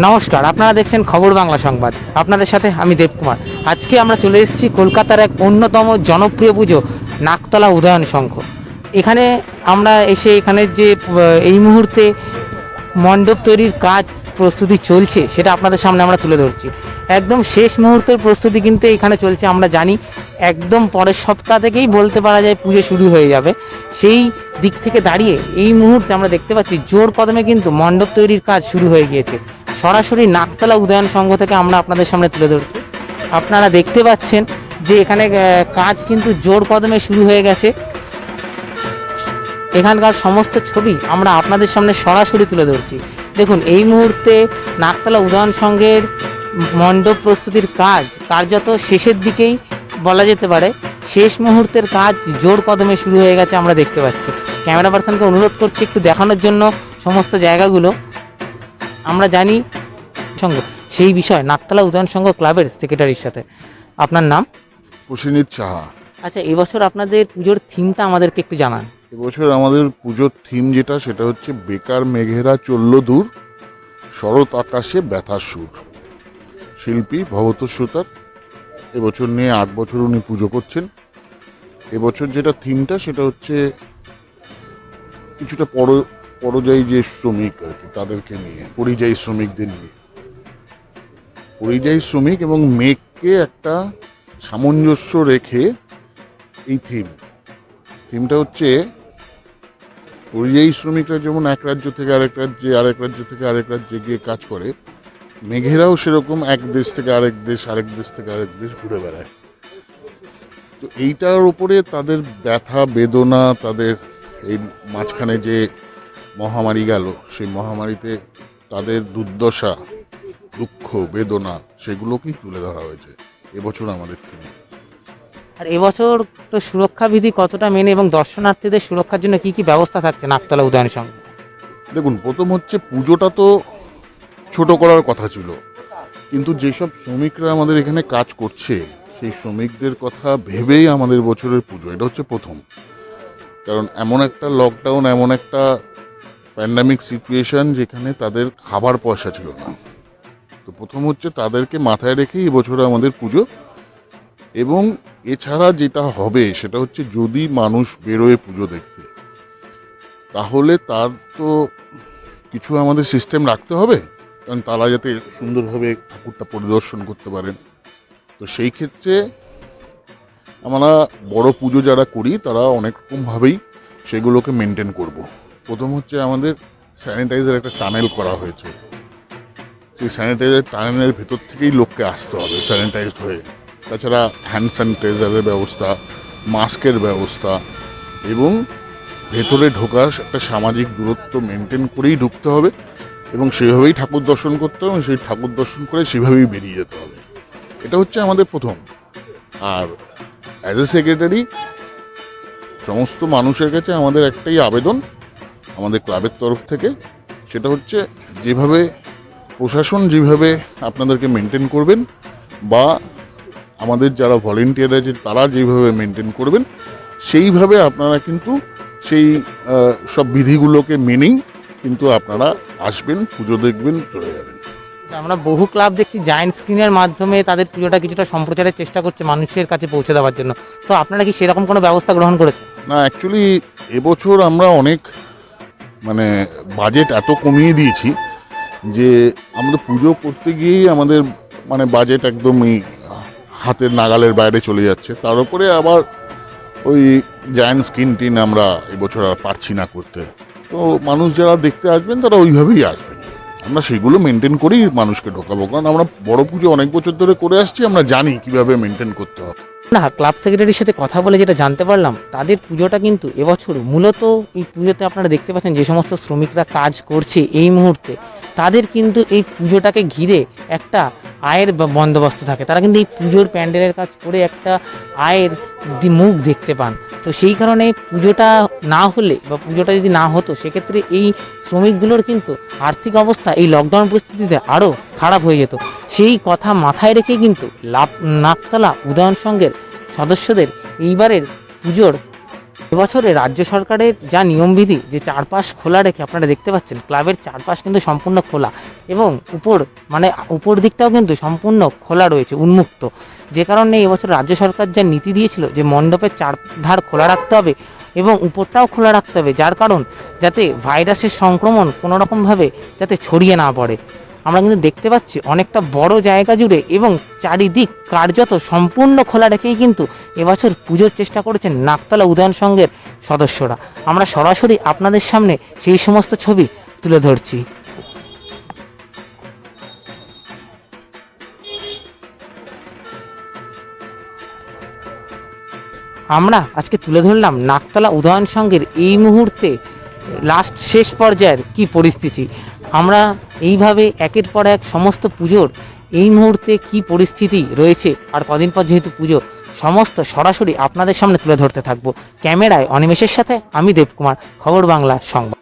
নমস্কার, আপনারা দেখছেন খবর বাংলা সংবাদ। আপনাদের সাথে আমি দেবকুমার। আজকে আমরা চলে এসেছি কলকাতার এক অন্যতম জনপ্রিয় পুজো নাকতলা উদয়ন সংঘ। এখানে আমরা এসে এখানে যে এই মুহূর্তে মণ্ডপ তৈরির কাজ প্রস্তুতি চলছে সেটা আপনাদের সামনে আমরা তুলে ধরছি। একদম শেষ মুহূর্তের প্রস্তুতি কিন্তু এখানে চলছে। আমরা জানি একদম পরের সপ্তাহ থেকেই বলতে পারা যায় পুজো শুরু হয়ে যাবে। সেই দিক থেকে দাঁড়িয়ে এই মুহূর্তে আমরা দেখতে পাচ্ছি জোর কদমে কিন্তু মণ্ডপ তৈরির কাজ শুরু হয়ে গিয়েছে। সরাসরি নাকতলা উদয়ন সংঘ থেকে আমরা আপনাদের সামনে তুলে ধরছি। আপনারা দেখতে পাচ্ছেন যে এখানে কাজ কিন্তু জোর কদমে শুরু হয়ে গেছে। এখানকার সমস্ত ছবি আমরা আপনাদের সামনে সরাসরি তুলে ধরছি। দেখুন, এই মুহূর্তে নাকতলা উদয়ন সংঘের মণ্ডপ প্রস্তুতির কাজ কার্যত শেষের দিকেই বলা যেতে পারে। শেষ মুহূর্তের কাজ জোর কদমে শুরু হয়ে গেছে আমরা দেখতে পাচ্ছি। ক্যামেরা পার্সনকে অনুরোধ করছি একটু দেখানোর জন্য সমস্ত জায়গাগুলো। আমরা জানি সংঘ সেই বিষয় নাকতলা উদয়ন সংঘ ক্লাবের সেক্রেটারির সাথে। আপনার নাম? প্রসেনজিৎ সাহা। আচ্ছা, এবছর আপনাদের পুজোর থিমটা আমাদেরকে একটু জানান। এবছর আমাদের পুজোর থিম যেটা সেটা হচ্ছে বেকার মেঘেরা চলল দূর, শরৎ আকাশে ব্যথার সুর। শিল্পী ভবত সুতার। এবছর নিয়ে 8 বছর উনি পুজো করছেন। এবছর যেটা থিমটা সেটা হচ্ছে কিছুটা পরযায়ী যে শ্রমিক আর কি, তাদেরকে নিয়ে, পরিযায়ী শ্রমিকদের নিয়ে। পরিযায়ী শ্রমিক এবং মেঘকে একটা সামঞ্জস্য রেখে এই থিমটা হচ্ছে পরিযায়ী শ্রমিকরা যেমন এক রাজ্য থেকে আরেক রাজ্যে, আরেক রাজ্য থেকে আরেক রাজ্যে গিয়ে কাজ করে, মেঘেরাও সেরকম এক দেশ থেকে আরেক দেশ, আরেক দেশ থেকে আরেক দেশ ঘুরে বেড়ায়। তো এইটার উপরে তাদের ব্যথা বেদনা, তাদের এই মাঝখানে যে মহামারী গেল, সেই মহামারীতে তাদের দুর্দশা, দুঃখ, বেদনা, সেগুলোকেই তুলে ধরা হয়েছে এবছর আমাদের থিমে। আর এবছর তো সুরক্ষা বিধি কতটা মেনে এবং দর্শনার্থীদের সুরক্ষার জন্য কি কি ব্যবস্থা থাকছে নাকতলা উদয়ন সংঘ? দেখুন, প্রথম হচ্ছে পুজোটা তো ছোট করার কথা ছিল, কিন্তু যেসব শ্রমিকরা আমাদের এখানে কাজ করছে সেই শ্রমিকদের কথা ভেবেই আমাদের বছরের পুজো। এটা হচ্ছে প্রথম। কারণ এমন একটা লকডাউন, এমন একটা প্যান্ডামিক সিচুয়েশন যেখানে তাদের খাবার পয়সা ছিল না। তো প্রথম হচ্ছে তাদেরকে মাথায় রেখেই এবছরে আমাদের পুজো। এবং এছাড়া যেটা হবে সেটা হচ্ছে যদি মানুষ বেরোয় পুজো দেখতে, তাহলে তার তো কিছু আমাদের সিস্টেম রাখতে হবে, কারণ তারা যাতে সুন্দরভাবে ঠাকুরটা পরিদর্শন করতে পারেন। তো সেই ক্ষেত্রে আমরা বড় পুজো যারা করি তারা অনেক রকমভাবেই সেগুলোকে মেনটেন করব। প্রথম হচ্ছে আমাদের স্যানিটাইজার একটা টানেল করা হয়েছে। সেই স্যানিটাইজার টানেলের ভেতর থেকেই লোককে আসতে হবে স্যানিটাইজড হয়ে। তাছাড়া হ্যান্ড স্যানিটাইজারের ব্যবস্থা, মাস্কের ব্যবস্থা, এবং ভেতরে ঢোকার একটা সামাজিক দূরত্ব মেনটেন করেই ঢুকতে হবে এবং সেভাবেই ঠাকুর দর্শন করতে হবে এবং সেই ঠাকুর দর্শন করে সেভাবেই বেরিয়ে যেতে হবে। এটা হচ্ছে আমাদের প্রথম। আর অ্যাজ এ সেক্রেটারি সমস্ত মানুষের কাছে আমাদের একটাই আবেদন আমাদের ক্লাবের তরফ থেকে, সেটা হচ্ছে যেভাবে প্রশাসন যেভাবে আপনাদেরকে মেনটেন করবেন, বা আমাদের যারা ভলেন্টিয়ার আছে তারা যেভাবে মেনটেন করবেন, সেইভাবে আপনারা কিন্তু সেই সব বিধিগুলোকে মেনেই কিন্তু আপনারা আসবেন, পুজো দেখবেন, চলে যাবেন। আমরা বহু ক্লাব দেখছি জায়ান্ট স্ক্রিনের মাধ্যমে তাদের পুজোটা কিছুটা সম্প্রচারের চেষ্টা করছে মানুষের কাছে পৌঁছে দেওয়ার জন্য। তো আপনারা কি সেরকম কোনো ব্যবস্থা গ্রহণ করেছেন? না, অ্যাকচুয়ালি এবছর আমরা অনেক বাজেট এত কমিয়ে দিয়েছি যে আমাদের পুজো করতে গিয়েই আমাদের বাজেট একদমই হাতের নাগালের বাইরে চলে যাচ্ছে। তার উপরে আবার ওই জায়ান্ট স্ক্রিন টিন আমরা এবছর আর পারছি না করতে। তো মানুষ যারা দেখতে আসবেন তারা ওইভাবেই আসবেন, আমরা সেগুলো মেনটেন করেই মানুষকে ঢোকাবো। কারণ আমরা বড় পুজো অনেক বছর ধরে করে আসছি, আমরা জানি কিভাবে মেনটেন করতে হবে। না, ক্লাব সেক্রেটারির সাথে কথা বলে যেটা জানতে পারলাম, তাদের পুজোটা কিন্তু এবছর মূলত এই পুজোতে আপনারা দেখতে পাচ্ছেন যে সমস্ত শ্রমিকরা কাজ করছে এই মুহূর্তে, তাদের কিন্তু এই পুজোটাকে ঘিরে একটা আয়ের বন্দোবস্ত থাকে। তারা কিন্তু এই পুজোর প্যান্ডেলের কাজ করে একটা আয়ের মুখ দেখতে পান। তো সেই কারণে পুজোটা না হলে বা পুজোটা যদি না হতো, সেক্ষেত্রে এই শ্রমিকগুলোর কিন্তু আর্থিক অবস্থা এই লকডাউন পরিস্থিতিতে আরও খারাপ হয়ে যেত। সেই কথা মাথায় রেখে কিন্তু নাকতলা উদয়ন সংঘের সদস্যদের এইবারের পুজোর এবছরে রাজ্য সরকারের যা নিয়মবিধি যে চারপাশ খোলা রেখে আপনারা দেখতে পাচ্ছেন ক্লাবের চারপাশ কিন্তু সম্পূর্ণ খোলা এবং উপর দিকটাও কিন্তু সম্পূর্ণ খোলা রয়েছে, উন্মুক্ত। যে কারণে এবছর রাজ্য সরকার যা নীতি দিয়েছিল যে মণ্ডপের চারধার খোলা রাখতে হবে এবং উপরটাও খোলা রাখতে হবে, যার কারণ যাতে ভাইরাসের সংক্রমণ কোনো রকমভাবে যাতে ছড়িয়ে না পড়ে। আমরা কিন্তু দেখতে পাচ্ছি অনেকটা বড় জায়গা জুড়ে এবং চারিদিক কার্যত সম্পূর্ণ খোলা রেখেই কিন্তু এবছর পুজোর চেষ্টা করেছেন নাকতলা উদয়ন সংঘের সদস্যরা। আমরা সরাসরি আপনাদের সামনে সেই সমস্ত ছবি তুলে ধরছি। আমরা আজকে তুলে ধরলাম নাকতলা উদয়ন সংঘের এই মুহূর্তে শেষ পর্যায়ের কি পরিস্থিতি। আমরা এইভাবে একের পর এক সমস্ত পুজোর এই মুহূর্তে কি পরিস্থিতি রয়েছে আর কদিন পর যেহেতু পুজো, সমস্ত সরাসরি আপনাদের সামনে তুলে ধরতে থাকবো। ক্যামেরায় অনিমেষের সাথে আমি দেবকুমার, খবর বাংলা সংবাদ।